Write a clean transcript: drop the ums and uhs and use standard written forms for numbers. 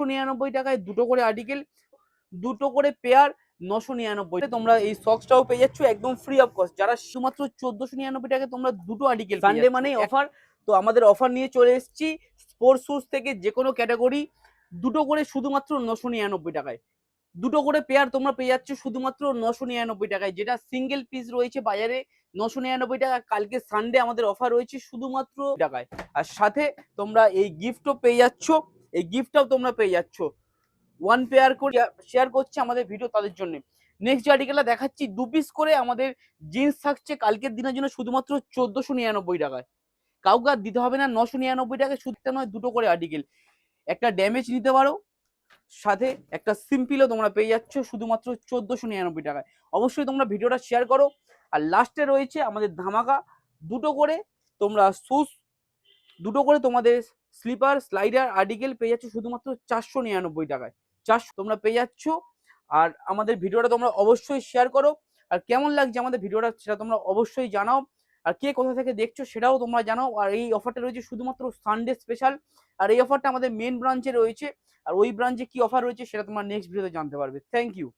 99 টাকায় দুটো করে আর্টিকেল, দুটো করে পেয়ার 999। তোমরা এই সক্সটাও পেয়ে যাচ্ছ একদম ফ্রি অফ কস্ট। যারা শুধুমাত্র 1499 টাকায় তোমরা দুটো আর্টিকেল, সানডে মানেই অফার। তো আমাদের অফার নিয়ে চলে এসেছি স্পোর্টস শুজ থেকে যে কোনো ক্যাটাগরি দুটো করে শুধুমাত্র 999 টাকায়। দুটো করে পেয়ার তোমরা পেয়ে যাচ্ছ শুধুমাত্র 999 টাকায়, যেটা সিঙ্গেল পিস রয়েছে বাজারে 999 টাকা। কালকে সানডে আমাদের অফার রয়েছে শুধুমাত্র টাকায়। আর সাথে তোমরা এই গিফটও পেয়ে যাচ্ছ, এই গিফটটাও তোমরা পেয়ে যাচ্ছ। ওয়ান পেয়ার করে শেয়ার করছে আমাদের ভিডিও তাদের জন্য। নেক্সট যে আর্টিকেলটা দেখাচ্ছি, 2 পিস করে আমাদের জিন্স থাকছে কালকের দিনের জন্য শুধুমাত্র 1499 টাকায়। কাউকে আর দিতে হবে না 999 টাকায়, শুধু নয় দুটো করে আর্টিকেল। একটা ড্যামেজ নিতে পারো, সাথে একটা সিম্পলও তোমরা পেয়ে যাচ্ছ শুধুমাত্র 1499 টাকায়। অবশ্যই তোমরা ভিডিওটা শেয়ার করো। আর লাস্টে রয়েছে আমাদের ধামাকা, দুটো করে তোমরা শুজ, দুটো করে তোমাদের স্লিপার স্লাইডার আর্টিকেল পেয়ে যাচ্ছ শুধুমাত্র 499 টাকায়। 400 তোমরা পেয়ে যাচ্ছ। আর আমাদের ভিডিওটা তোমরা অবশ্যই শেয়ার করো। আর কেমন লাগছে আমাদের ভিডিওটা সেটা তোমরা অবশ্যই জানাও। আর কে কোথা থেকে দেখছো সেটাও তোমরা জানাও। আর এই অফারটা রয়েছে শুধুমাত্র সানডে স্পেশাল। আর এই অফারটা আমাদের মেন ব্রাঞ্চে রয়েছে। আর ওই ব্রাঞ্চে কি অফার রয়েছে সেটা তোমরা নেক্সট ভিডিওতে জানতে পারবে। Thank you.